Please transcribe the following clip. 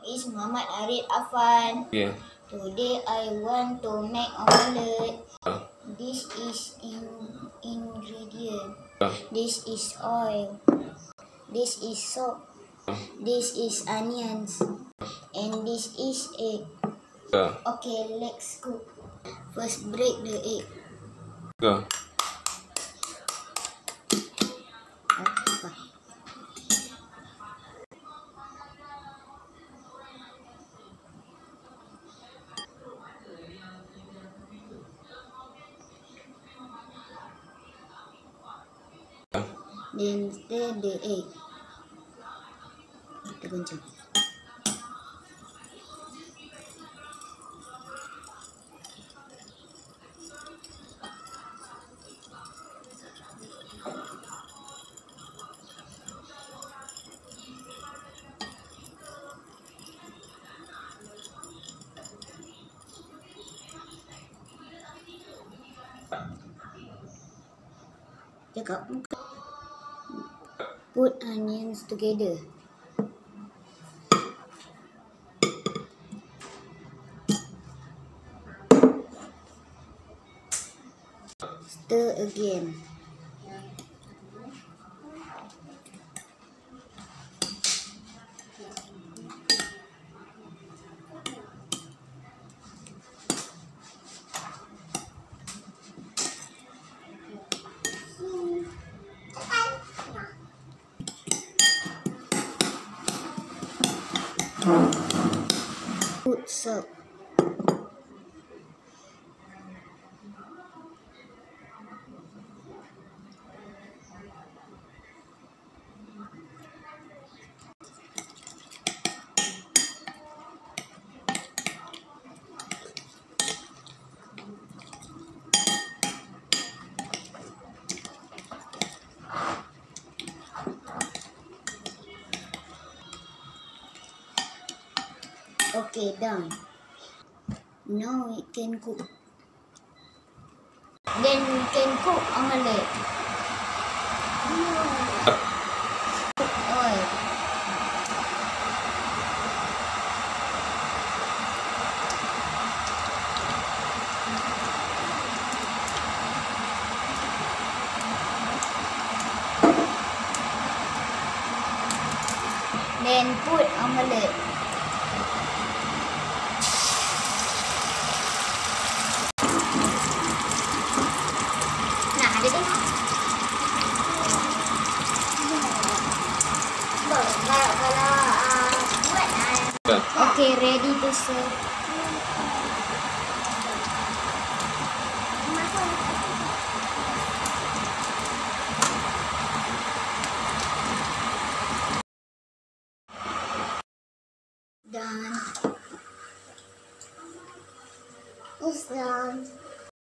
is Muhammad Arif Afan. Yeah. Today I want to make omelette. This is ingredient. This is oil. This is salt. This is onions. And this is egg. Okay, let's cook. First break the egg. Go. Then stir the egg. Kita goncang. Cakap. Put onions together. Stir again. Put salt. Okay, done. Now we can cook. Then we can cook omelette. Cook oil. Then put omelette. Okay, ready to serve. Done. It's done.